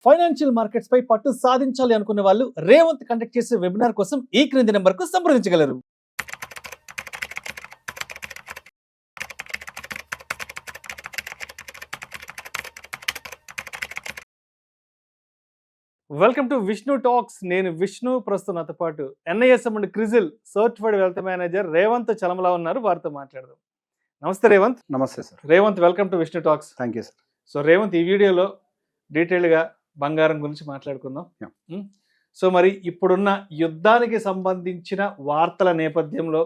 Financial markets పై పట్టు సాధించాలి అనుకునే వాళ్ళు రేవంత్ కండక్ట్ చేసే వెబినార్ కోసం ఈ క్రింది నెంబర్కు సంప్రదించగలరు. Welcome to Vishnu talks. నేను విష్ణు. ప్రస్తుతం నాతో పాటు NISM and CRISIL certified wealth manager Revanth Chalamala ఉన్నారు. వారితో మాట్లాడదాం. నమస్తే రేవంత్. నమస్తే sir. Revanth, welcome to Vishnu talks. Thank you sir. So Revanth, ఈ వీడియోలో డీటెయిల్గా బంగారం గురించి మాట్లాడుకుందాం. సో మరి ఇప్పుడున్న యుద్ధానికి సంబంధించిన వార్తల నేపథ్యంలో,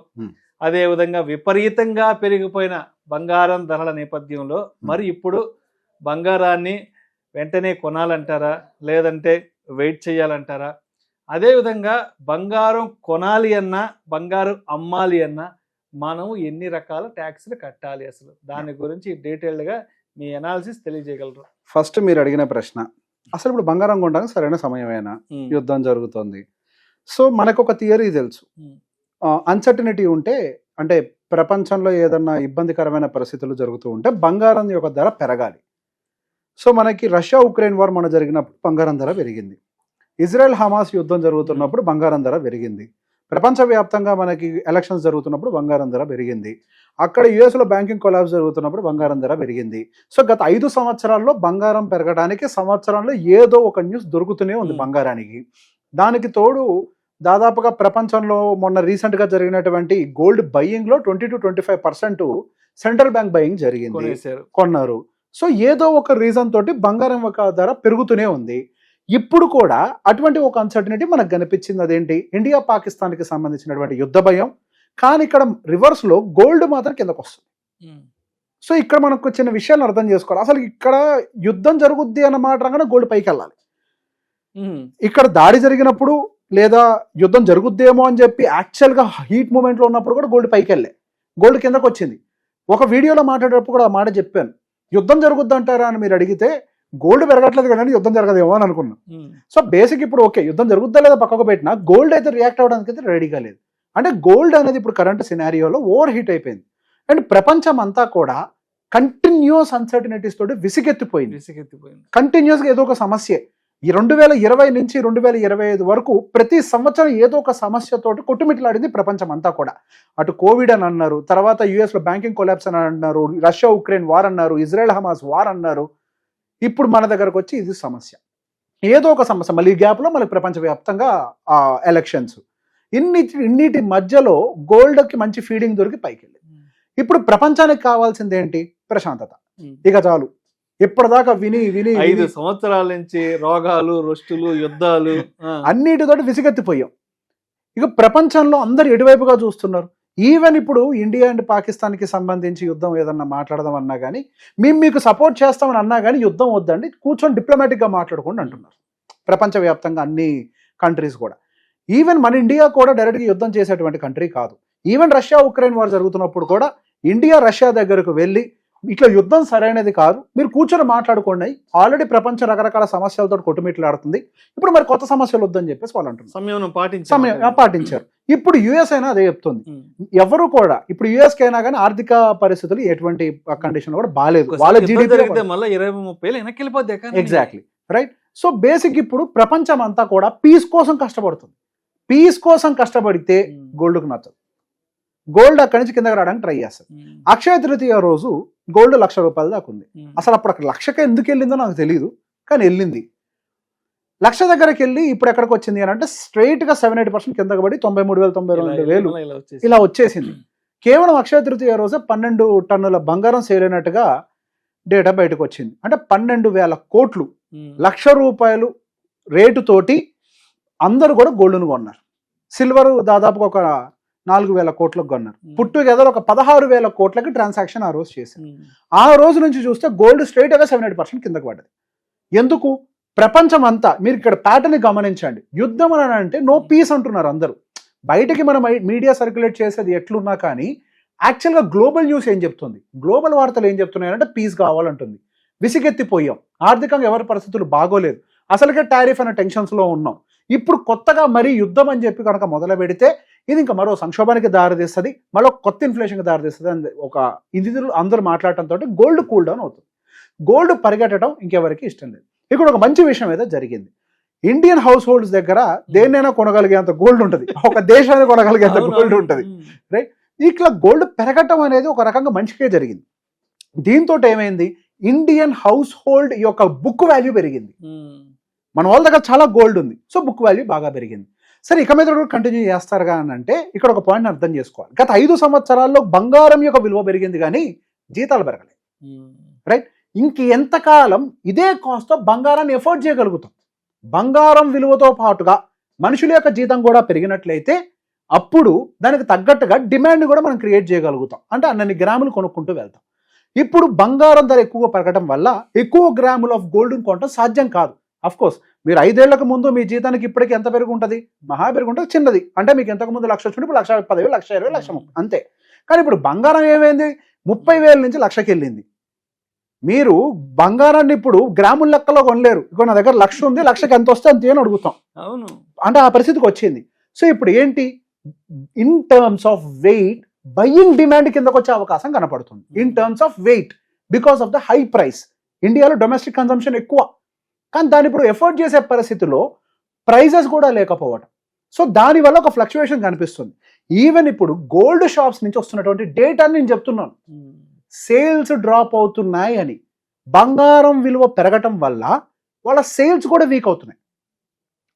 అదే విధంగా విపరీతంగా పెరిగిపోయిన బంగారం ధరల నేపథ్యంలో మరి ఇప్పుడు బంగారాన్ని వెంటనే కొనాలంటారా, లేదంటే వెయిట్ చేయాలంటారా? అదేవిధంగా బంగారం కొనాలి అన్నా, బంగారం అమ్మాలి అన్నా మనం ఎన్ని రకాల ట్యాక్స్లు కట్టాలి? అసలు దాని గురించి డీటెయిల్డ్గా మీ అనాలిసిస్ తెలియజేయగలరు? ఫస్ట్ మీరు అడిగిన ప్రశ్న, అసలు ఇప్పుడు బంగారం కొనడానికి సరైన సమయమేనా? యుద్ధం జరుగుతుంది. సో మనకు ఒక థియరీ తెలుసు, అన్సర్టనిటీ ఉంటే, అంటే ప్రపంచంలో ఏదన్నా ఇబ్బందికరమైన పరిస్థితులు జరుగుతూ ఉంటే బంగారం యొక్క ధర పెరగాలి. సో మనకి రష్యా ఉక్రెయిన్ వార్ మన జరిగినప్పుడు బంగారం ధర పెరిగింది. ఇజ్రాయెల్ హమాస్ యుద్ధం జరుగుతున్నప్పుడు బంగారం ధర పెరిగింది. ప్రపంచవ్యాప్తంగా మనకి ఎలక్షన్స్ జరుగుతున్నప్పుడు బంగారం ధర పెరిగింది. అక్కడ యుఎస్లో బ్యాంకింగ్ కొలాప్స్ జరుగుతున్నప్పుడు బంగారం ధర పెరిగింది. సో గత 5 సంవత్సరాల్లో బంగారం పెరగడానికి సంవత్సరంలో ఏదో ఒక న్యూస్ దొరుకుతూనే ఉంది బంగారానికి. దానికి తోడు దాదాపుగా ప్రపంచంలో మొన్న రీసెంట్గా జరిగినటువంటి గోల్డ్ బయింగ్లో 20 to 25% సెంట్రల్ బ్యాంక్ బయింగ్ జరిగింది, కొన్నారు. సో ఏదో ఒక రీజన్ తోటి బంగారం యొక్క ధర పెరుగుతూనే ఉంది. ఇప్పుడు కూడా అటువంటి ఒక అన్సర్టనిటీ మనకు కనిపించింది. అదేంటి? ఇండియా పాకిస్తాన్కి సంబంధించినటువంటి యుద్ధ భయం. కానీ ఇక్కడ రివర్స్లో గోల్డ్ మాత్రం కిందకు వస్తుంది. సో ఇక్కడ మనకు చిన్న విషయాలను అర్థం చేసుకోవాలి. అసలు ఇక్కడ యుద్ధం జరుగుద్ది అన్న మాట రాగానే గోల్డ్ పైకి వెళ్ళాలి. ఇక్కడ దాడి జరిగినప్పుడు లేదా యుద్ధం జరుగుద్దేమో అని చెప్పి యాక్చువల్గా హీట్ మూమెంట్లో ఉన్నప్పుడు కూడా గోల్డ్ పైకి వెళ్ళే, గోల్డ్ కిందకు వచ్చింది. ఒక వీడియోలో మాట్లాడేటప్పుడు కూడా ఆ మాట చెప్పాను, యుద్ధం జరుగుద్ది అంటారా అని మీరు అడిగితే గోల్డ్ పెరగట్లేదు కానీ యుద్ధం జరగదేమో అని అనుకున్నాను. సో బేసిక్ ఇప్పుడు ఓకే, యుద్ధం జరుగుద్దా లేదా పక్కకు పెట్టినా గోల్డ్ అయితే రియాక్ట్ అవ్వడానికి అయితే రెడీగా లేదు. అంటే గోల్డ్ అనేది ఇప్పుడు కరెంట్ సినారియోలో ఓవర్ హీట్ అయిపోయింది. అండ్ ప్రపంచం అంతా కూడా కంటిన్యూస్ అన్సర్టనిటీస్ తోటి విసిగెత్తిపోయింది. కంటిన్యూస్గా ఏదో ఒక సమస్య. ఈ 2020 నుంచి 2025 వరకు ప్రతి సంవత్సరం ఏదో ఒక సమస్యతోటి కొట్టుమిట్లాడింది ప్రపంచం అంతా కూడా. అటు కోవిడ్ అని అన్నారు, తర్వాత యుఎస్లో బ్యాంకింగ్ కొలాప్స్ అని అన్నారు, రష్యా ఉక్రెయిన్ వార్ అన్నారు, ఇజ్రాయెల్ హమాస్ వార్ అన్నారు. ఇప్పుడు మన దగ్గరకు వచ్చి ఇది సమస్య, ఏదో ఒక సమస్య. మళ్ళీ ఈ గ్యాప్లో మనకి ప్రపంచవ్యాప్తంగా ఎలక్షన్స్. ఇన్నిటి మధ్యలో గోల్డ్కి మంచి ఫీడింగ్ దొరికి పైకి వెళ్ళింది. ఇప్పుడు ప్రపంచానికి కావాల్సింది ఏంటి? ప్రశాంతత. ఇక చాలు. ఇప్పటిదాకా విని 5 సంవత్సరాల నుంచి రోగాలు, రొస్టులు, యుద్ధాలు అన్నిటితోటి విసిగెత్తిపోయాం. ఇక ప్రపంచంలో అందరు ఎటువైపుగా చూస్తున్నారు. ఈవెన్ ఇప్పుడు ఇండియా అండ్ పాకిస్తాన్కి సంబంధించి యుద్ధం ఏదన్నా మాట్లాడదాం అన్నా కానీ, మేము మీకు సపోర్ట్ చేస్తామని అన్నా కానీ యుద్ధం వద్దండి, కూర్చొని డిప్లొమాటిక్గా మాట్లాడుకోండి అంటున్నారు ప్రపంచవ్యాప్తంగా అన్ని కంట్రీస్ కూడా. ఈవెన్ మన ఇండియా కూడా డైరెక్ట్గా యుద్ధం చేసేటువంటి కంట్రీ కాదు. ఈవెన్ రష్యా ఉక్రెయిన్ వార్ జరుగుతున్నప్పుడు కూడా ఇండియా రష్యా దగ్గరకు వెళ్ళి ఇట్లా యుద్ధం సరైనది కాదు, మీరు కూర్చొని మాట్లాడుకోండి. ఆల్రెడీ ప్రపంచం రకరకాల సమస్యలతో కొట్టుమిట్లాడుతుంది, ఇప్పుడు మరి కొత్త సమస్యలు వద్దని చెప్పేసి వాళ్ళు అంటున్నారు. సమయం పాటించారు. ఇప్పుడు యుఎస్ అయినా అదే చెప్తుంది. ఎవరు కూడా ఇప్పుడు యుఎస్ కైనా కానీ ఆర్థిక పరిస్థితులు ఎటువంటి కండిషన్ కూడా బాగాలేదు. వాళ్ళ GDP exactly right. So basic ఇప్పుడు ప్రపంచం అంతా కూడా పీస్ కోసం కష్టపడుతుంది. పీస్ కోసం కష్టపడితే గోల్డ్కు నచ్చదు. గోల్డ్ అక్కడి నుంచి కిందకి రావడానికి ట్రై చేస్తారు. అక్షయ తృతీయ రోజు గోల్డ్ ₹1,00,000 దాకా ఉంది. అసలు అప్పుడు అక్కడ 1,00,000కి ఎందుకు వెళ్ళిందో నాకు తెలియదు, కానీ వెళ్ళింది. 1,00,000 దగ్గరికి వెళ్ళి ఇప్పుడు ఎక్కడికి వచ్చింది అని అంటే స్ట్రైట్గా 7-8% కిందకి పడి 93,000-92,000 ఇలా వచ్చేసింది. కేవలం అక్షయ తృతీయ రోజు 12 టన్నుల బంగారం సేల్ అయినట్టుగా డేటా బయటకు వచ్చింది. అంటే 12,000 కోట్లు, ₹1,00,000 రేటుతోటి అందరూ కూడా గోల్డ్ను కొన్నారు. సిల్వర్ దాదాపుగా ఒక 4,000 కోట్లకు కొన్నారు. పుట్టుగెదర్ ఒక 16,000 కోట్లకి ట్రాన్సాక్షన్ ఆ రోజు చేశారు. ఆ రోజు నుంచి చూస్తే గోల్డ్ స్ట్రైట్గా 7-8% కిందకి పడ్డది. ఎందుకు? ప్రపంచం అంతా మీరు ఇక్కడ ప్యాటర్న్ గమనించండి. యుద్ధం అని అంటే నో పీస్ అంటున్నారు అందరూ. బయటకి మనం మీడియా సర్క్యులేట్ చేసేది ఎట్లున్నా కానీ యాక్చువల్గా గ్లోబల్ న్యూస్ ఏం చెప్తుంది, గ్లోబల్ వార్తలు ఏం చెప్తున్నాయంటే పీస్ కావాలంటుంది. విసిగెత్తిపోయాం, ఆర్థికంగా ఎవరి పరిస్థితులు బాగోలేదు, అసలుకే టారిఫ్ అనే టెన్షన్స్లో ఉన్నాం. ఇప్పుడు కొత్తగా మరీ యుద్ధం అని చెప్పి కనుక మొదలు పెడితే ఇది ఇంకా మరో సంక్షోభానికి దారితీస్తుంది, మరో కొత్త ఇన్ఫ్లేషన్కి దారితీస్తుంది అని ఒక ఇది అందరూ మాట్లాడటంతో గోల్డ్ కూల్ డౌన్ అవుతుంది. గోల్డ్ పరిగెట్టడం ఇంకెవరికి ఇష్టం లేదు. ఇక్కడ ఒక మంచి విషయం అయితే జరిగింది. ఇండియన్ హౌస్ హోల్డ్స్ దగ్గర దేన్నైనా కొనగలిగేంత గోల్డ్ ఉంటుంది, ఒక దేశాన్ని కొనగలిగేంత గోల్డ్ ఉంటుంది, రైట్? ఇట్లా గోల్డ్ పెరగటం అనేది ఒక రకంగా మంచిగా జరిగింది. దీంతో ఏమైంది, ఇండియన్ హౌస్ హోల్డ్ యొక్క బుక్ వాల్యూ పెరిగింది. మన వాళ్ళ దగ్గర చాలా గోల్డ్ ఉంది, సో బుక్ వాల్యూ బాగా పెరిగింది. సరే, ఇక మీద కూడా కంటిన్యూ చేస్తారుగా అని అంటే ఇక్కడ ఒక పాయింట్ అర్థం చేసుకోవాలి. గత 5 సంవత్సరాల్లో బంగారం యొక్క విలువ పెరిగింది కానీ జీతాలు పెరగలేదు, రైట్? ఎంతకాలం ఇదే కాస్ట్తో బంగారాన్ని ఎఫోర్డ్ చేయగలుగుతాం? బంగారం విలువతో పాటుగా మనుషుల యొక్క జీతం కూడా పెరిగినట్లయితే అప్పుడు దానికి తగ్గట్టుగా డిమాండ్ కూడా మనం క్రియేట్ చేయగలుగుతాం. అంటే అన్నన్ని గ్రాములు కొనుక్కుంటూ వెళ్తాం. ఇప్పుడు బంగారం ధర ఎక్కువగా పెరగడం వల్ల ఎక్కువ గ్రాములు ఆఫ్ గోల్డ్ కొనడం సాధ్యం కాదు. అఫ్ కోర్స్ మీరు 5 ఏళ్లకు ముందు మీ జీతానికి ఇప్పటికి ఎంత పెరిగి ఉంటుంది? మహా పెరిగి ఉంటుంది చిన్నది. అంటే మీకు ఎంతకు ముందు 1,00,000 వచ్చింది, ఇప్పుడు 1,10,000, 1,20,000, 1,30,000 అంతే. కానీ ఇప్పుడు బంగారం ఏమైంది, 30,000 నుంచి 1,00,000కి వెళ్ళింది. మీరు బంగారాన్ని ఇప్పుడు గ్రాముల లెక్కలో కొనలేరు. ఇప్పుడు నా దగ్గర 1,00,000 ఉంది, 1,00,000కి ఎంత వస్తే అంతే అని అడుగుతాం. అవును, అంటే ఆ పరిస్థితికి వచ్చింది. సో ఇప్పుడు ఏంటి, in terms of weight buying demand కిందకు వచ్చే అవకాశం కనపడుతుంది. In terms of weight because of the high price. ఇండియాలో డొమెస్టిక్ కన్సంప్షన్ ఎక్కువ, కానీ దాన్ని ఇప్పుడు ఎఫోర్డ్ చేసే పరిస్థితిలో ప్రైజెస్ కూడా లేకపోవడం. సో దానివల్ల ఒక ఫ్లక్చువేషన్ కనిపిస్తుంది. ఈవెన్ ఇప్పుడు గోల్డ్ షాప్స్ నుంచి వస్తున్నటువంటి డేటా నేను చెప్తున్నాను, సేల్స్ డ్రాప్ అవుతున్నాయి అని. బంగారం విలువ పెరగటం వల్ల వాళ్ళ సేల్స్ కూడా వీక్ అవుతున్నాయి.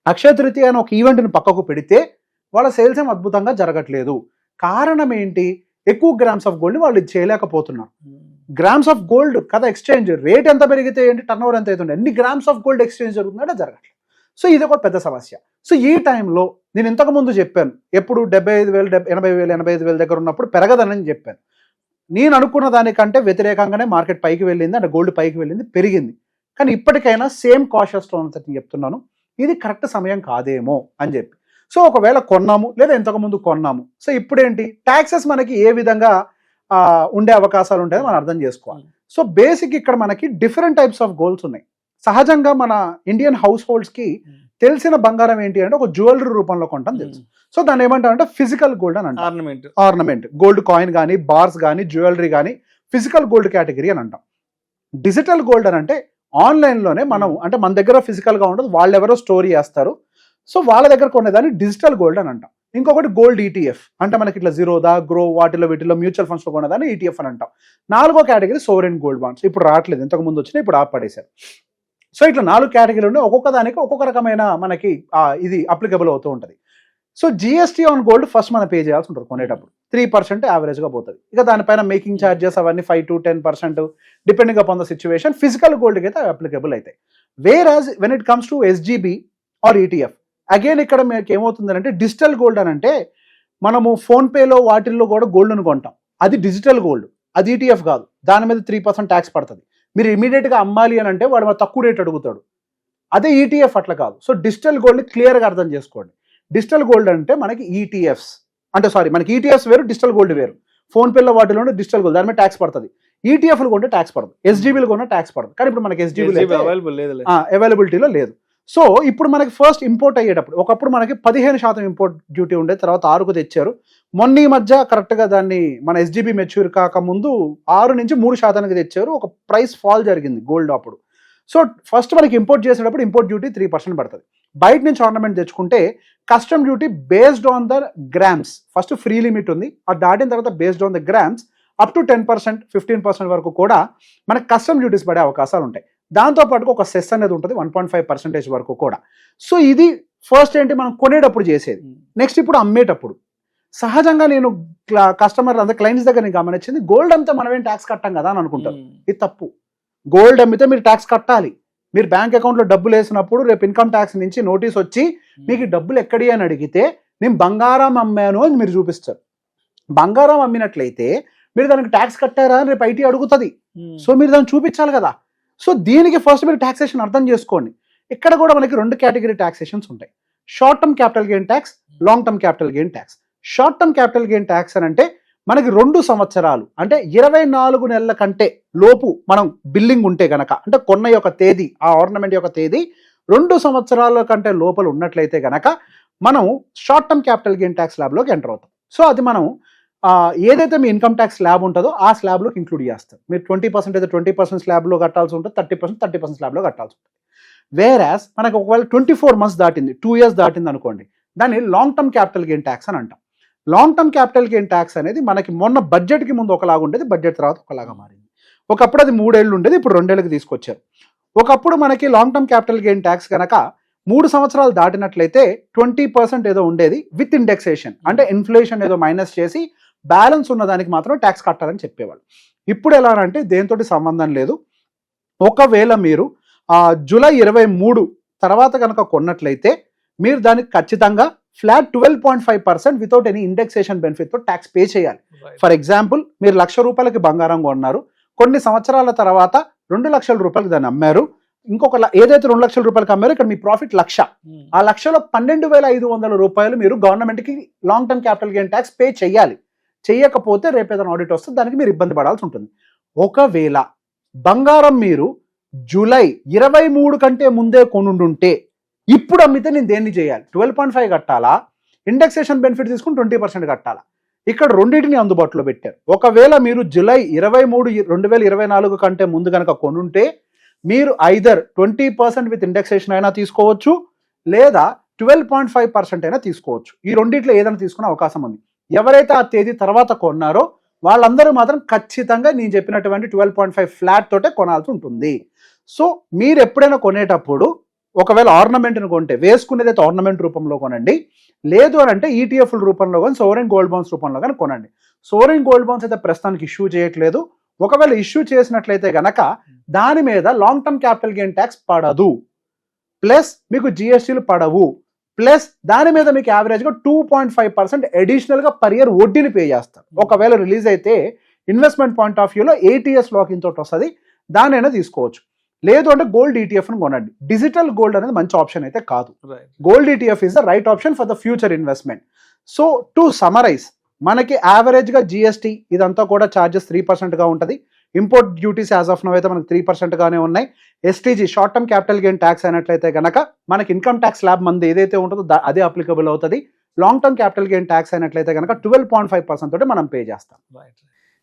అక్షయ తృతీయ అనే ఒక ఈవెంట్ని పక్కకు పెడితే వాళ్ళ సేల్స్ ఏం అద్భుతంగా జరగట్లేదు. కారణం ఏంటి, ఎక్కువ గ్రామ్స్ ఆఫ్ గోల్డ్ వాళ్ళు ఇది చేయలేకపోతున్నారు. గ్రామ్స్ ఆఫ్ గోల్డ్ కదా ఎక్స్చేంజ్ రేట్ ఎంత పెరిగితే ఏంటి, టర్న్ ఓవర్ ఎంత అవుతుంది, ఎన్ని గ్రామ్స్ ఆఫ్ గోల్డ్ ఎక్స్చేంజ్ జరుగుతుందంటే జరగట్లేదు. సో ఇది ఒక పెద్ద సమస్య. సో ఈ టైంలో నేను ఇంతకు ముందు చెప్పాను, ఎప్పుడు 75,000, 80,000, 85,000 దగ్గర ఉన్నప్పుడు పెరగదని చెప్పాను. నేను అనుకున్న దానికంటే వ్యతిరేకంగానే మార్కెట్ పైకి వెళ్ళింది, అంటే గోల్డ్ పైకి వెళ్ళింది, పెరిగింది. కానీ ఇప్పటికైనా సేమ్ కాషియస్ టోన్ నేను చెప్తున్నాను, ఇది కరెక్ట్ సమయం కాదేమో అని చెప్పి. సో ఒకవేళ కొన్నాము లేదా ఇంతకుముందు కొన్నాము, సో ఇప్పుడేంటి ట్యాక్సెస్ మనకి ఏ విధంగా ఉండే అవకాశాలు ఉంటాయో మనం అర్థం చేసుకోవాలి. సో బేసిక్ ఇక్కడ మనకి డిఫరెంట్ టైప్స్ ఆఫ్ గోల్డ్స్ ఉన్నాయి. సహజంగా మన ఇండియన్ హౌస్ హోల్డ్స్ కి తెలిసిన బంగారం ఏంటి అంటే ఒక జ్యువెలరీ రూపంలో కొంటాం తెలుసు. సో దాన్ని ఏమంటారంటే ఫిజికల్ గోల్డ్ అని అంటాం. ఆర్నమెంట్ గోల్డ్ కాయిన్ కానీ, బార్స్ కానీ, జ్యువెలరీ కానీ ఫిజికల్ గోల్డ్ కేటగిరీ అని అంటాం. డిజిటల్ గోల్డ్ అని అంటే ఆన్లైన్లోనే మనం, అంటే మన దగ్గర ఫిజికల్గా ఉండదు, వాళ్ళు ఎవరో స్టోర్ చేస్తారు, సో వాళ్ళ దగ్గర కొనేదాన్ని డిజిటల్ గోల్డ్ అని అంటాం. ఇంకొకటి గోల్డ్ ఈటీఎఫ్, అంటే మనకి ఇట్లా జీరోదా, గ్రో, వీటిలో మ్యూచువల్ ఫండ్స్లో కొనేదాన్ని ఈటీఎఫ్ అని అంటాం. 4వ కేటగిరీ సోవరెన్ గోల్డ్ బాండ్స్, ఇప్పుడు రావట్లేదు, ఇంతకు ముందు వచ్చినా ఇప్పుడు ఆపడేశారు. సో ఇట్లా 4 కేటగిరీలు ఉన్నాయి, ఒక్కొక్క దానికి ఒక్కొక్క రకమైన మనకి ఇది అప్లికబుల్ అవుతూ ఉంటుంది. So GST on gold first మనం పే చేయాల్సి ఉంటుంది కొనేటప్పుడు, 3% యావరేజ్గా పోతుంది. ఇక దానిపైన మేకింగ్ ఛార్జెస్ అవన్నీ 5 to 10% depending upon the situation. Physical గోల్డ్కి అయితే అప్లికబుల్ అవుతాయి. Whereas when it comes to SGB or ETF, again ఇక్కడ మీకు ఏమవుతుందంటే డిజిటల్ గోల్డ్ అని అంటే మనము ఫోన్పేలో వాటిల్లో కూడా గోల్డ్ను కొంటాం, అది డిజిటల్ గోల్డ్, అది ఈటీఎఫ్ కాదు. దాని మీద 3% ట్యాక్స్ పడుతుంది. మీరు ఇమీడియట్గా అమ్మాలి అని అంటే వాడు తక్కువ రేట్ అడుగుతాడు. అదే ఈటీఎఫ్ అట్లా కాదు. సో డిజిటల్ గోల్డ్ని క్లియర్గా అర్థం చేసుకోండి. డిజిటల్ గోల్డ్ అంటే మనకి ఈటీఎఫ్స్, అంటే సారీ మనకి ఈటీఎఫ్స్ వేరు, డిజిటల్ గోల్డ్ వేరు. ఫోన్పేలో వాటిలో డిజిటల్ గోల్డ్, దాని మీద ట్యాక్స్ పడుతుంది. ఈటీఎఫ్లు కొంటే ట్యాక్స్ పడదు, ఎస్జీబీలు కొంటే ట్యాక్స్ పడదు. కానీ ఇప్పుడు మనకి ఎస్జీబీ అవైలబిలిటీలో లేదు. సో ఇప్పుడు మనకి ఫస్ట్ ఇంపోర్ట్ అయ్యేటప్పుడు, ఒకప్పుడు మనకి 15% ఇంపోర్ట్ డ్యూటీ ఉండేది, తర్వాత 6కు తెచ్చారు. మొన్న ఈ మధ్య కరెక్ట్గా దాన్ని మన ఎస్జీబీ మెచ్యూర్ కాకముందు 6 నుంచి 3% తెచ్చారు. ఒక ప్రైస్ ఫాల్ జరిగింది గోల్డ్ అప్పుడు. సో ఫస్ట్ మనకి ఇంపోర్ట్ చేసేటప్పుడు ఇంపోర్ట్ డ్యూటీ 3% పడుతుంది. బయట నుంచి ఆర్నమెంట్ తెచ్చుకుంటే custom duty based on the grams, first free limit ఉంది, అది దాటిన తర్వాత based on the grams up to 10%, 15% వరకు కూడా మనకి కస్టమ్ డ్యూటీస్ పడే అవకాశాలు ఉంటాయి. దాంతోపాటు ఒక సెస్ అనేది ఉంటుంది 1.5% వరకు కూడా. సో ఇది ఫస్ట్ ఏంటి మనం కొనేటప్పుడు చేసేది. నెక్స్ట్ ఇప్పుడు అమ్మేటప్పుడు సహజంగా నేను కస్టమర్ అంతా క్లయింట్స్ దగ్గర నేను గమనించింది, గోల్డ్ అమ్మితే మనం ఏం ట్యాక్స్ కట్టాం కదా అని అనుకుంటారు. ఇది తప్పు. గోల్డ్ అమ్మితే మీరు ట్యాక్స్ కట్టాలి. మీరు బ్యాంక్ అకౌంట్లో డబ్బులు వేసినప్పుడు రేపు ఇన్కమ్ ట్యాక్స్ నుంచి నోటీస్ వచ్చి మీకు డబ్బులు ఎక్కడి అని అడిగితే నేను బంగారం అమ్మాను అని మీరు చూపిస్తారు. బంగారం అమ్మినట్లయితే మీరు దానికి ట్యాక్స్ కట్టారా అని రేపు ఐటీ అడుగుతుంది. సో మీరు దాన్ని చూపించాలి కదా. సో దీనికి ఫస్ట్ మీరు ట్యాక్సేషన్ అర్థం చేసుకోండి. ఇక్కడ కూడా మనకి 2 కేటగిరీ ట్యాక్సేషన్స్ ఉంటాయి, short term capital gain tax, long term capital gain tax. Short term capital gain tax అని అంటే మనకి 2 సంవత్సరాలు అంటే 24 నెలల కంటే లోపు మనం బిల్లింగ్ ఉంటే గనక, అంటే కొన్న యొక్క తేదీ, ఆ ఆర్నమెంట్ యొక్క తేదీ 2 సంవత్సరాల కంటే లోపల ఉన్నట్లయితే గనక మనం short term capital gain tax స్లాబ్లోకి ఎంటర్ అవుతాం. సో అది మనం ఏదైతే మీ ఇన్కమ్ ట్యాక్స్ స్లాబ్ ఉంటుందో ఆ స్లాబ్లోకి ఇంక్లూడ్ చేస్తారు. మీరు 20% అయితే 20% స్లాబ్లో కట్టాల్సి ఉంటుంది, 30% స్లాబ్లో కట్టాల్సి ఉంటుంది. వేరాస్ మనకు ఒకవేళ 24 months దాటింది, 2 years దాటింది అనుకోండి, దాన్ని long term capital gain tax అని అంటాం. Long term capital gain tax అనేది మనకి మొన్న బడ్జెట్కి ముందు ఒకలాగా ఉండేది, బడ్జెట్ తర్వాత ఒకలాగా మారింది. ఒకప్పుడు అది 3 ఏళ్ళు ఉండేది, ఇప్పుడు 2 ఏళ్ళకి తీసుకొచ్చారు. ఒకప్పుడు మనకి long term capital gain tax కనుక 3 సంవత్సరాలు దాటినట్లయితే 20% ఏదో ఉండేది విత్ ఇండెక్సేషన్, అంటే ఇన్ఫ్లేషన్ ఏదో మైనస్ చేసి బ్యాలెన్స్ ఉన్నదానికి మాత్రం ట్యాక్స్ కట్టాలని చెప్పేవాళ్ళు. ఇప్పుడు ఎలా అంటే దేంతో సంబంధం లేదు. ఒకవేళ మీరు జూలై 23 తర్వాత కనుక కొన్నట్లయితే మీరు దానికి ఖచ్చితంగా ఫ్లాట్ 12.5% వితౌట్ ఎనీ ఇండెక్సేషన్ బెనిఫిట్తో ట్యాక్స్ పే చేయాలి. ఫర్ ఎగ్జాంపుల్ మీరు ₹1,00,000 బంగారం కొన్నారు, కొన్ని సంవత్సరాల తర్వాత ₹2,00,000 దాన్ని అమ్మారు, ఇంకొక ఏదైతే ₹2,00,000 అమ్మారో ఇక్కడ మీ ప్రాఫిట్ 1,00,000. ఆ 1,00,000లో ₹12,500 మీరు గవర్నమెంట్కి long term capital gain tax pay చేయాలి. చేయకపోతే రేపు ఏదైనా ఆడిట్ వస్తే దానికి మీరు ఇబ్బంది పడాల్సి ఉంటుంది. ఒకవేళ బంగారం మీరు జూలై 23 కంటే ముందే కొనుండుంటే ఇప్పుడు అమ్మితే నేను దేన్ని చేయాలి? 12.5 కట్టాలా, ఇండెక్సేషన్ బెనిఫిట్ తీసుకుని 20% కట్టాలా? ఇక్కడ రెండింటిని అందుబాటులో పెట్టారు. ఒకవేళ మీరు జూలై 23, 2024 కంటే ముందు కనుక కొనుంటే మీరు ఐదర్ 20% విత్ ఇండెక్సేషన్ అయినా తీసుకోవచ్చు, లేదా 12.5% అయినా తీసుకోవచ్చు. ఈ రెండిట్లో ఏదైనా తీసుకునే అవకాశం ఉంది. ఎవరైతే ఆ తేదీ తర్వాత కొన్నారో వాళ్ళందరూ మాత్రం ఖచ్చితంగా నేను చెప్పినటువంటి 12.5 ఫ్లాట్ తోటే కొనాల్సి ఉంటుంది. సో మీరు ఎప్పుడైనా కొనేటప్పుడు ఒకవేళ ఆర్నమెంట్ని కొంటే వేసుకునేదైతే ఆర్నమెంట్ రూపంలో కొనండి, లేదు అని అంటే ఈటీఎఫ్ల రూపంలో కానీ సోవరెన్ గోల్డ్ బాండ్స్ రూపంలో కానీ కొనండి. సోవరెన్ గోల్డ్ బాండ్స్ అయితే ప్రస్తుతానికి ఇష్యూ చేయట్లేదు. ఒకవేళ ఇష్యూ చేసినట్లయితే గనక దాని మీద long term capital gain tax పడదు, ప్లస్ మీకు జిఎస్టీలు పడవు, ప్లస్ దాని మీద మీకు యావరేజ్గా 2.5% అడిషనల్గా పర్ ఇయర్ వడ్డీని పే చేస్తారు. ఒకవేళ రిలీజ్ అయితే ఇన్వెస్ట్మెంట్ పాయింట్ ఆఫ్ వ్యూలో ATS లాకింగ్ తోటి వస్తుంది, దానైనా తీసుకోవచ్చు. లేదు అంటే గోల్డ్ ETF ని కొనండి. డిజిటల్ గోల్డ్ అనేది మంచి ఆప్షన్ అయితే కాదు. Gold ETF is the right option for the future investment. So to summarise, మనకి యావరేజ్గా GST ఇదంతా కూడా ఛార్జెస్ 3%గా ఉంటుంది. Import duties as of now అయితే మనకి 3%గానే ఉన్నాయి. STG short term capital gain tax అయినట్లయితే కనుక మనకి ఇన్కమ్ ట్యాక్స్ స్లాబ్ మంది ఏదైతే ఉంటుందో అదే అప్లికబుల్ అవుతుంది. Long term capital gain tax అయినట్లయితే కనుక 12.5% తోటి మనం పే చేస్తాం.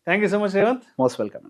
Thank you so much Revanth. Most welcome.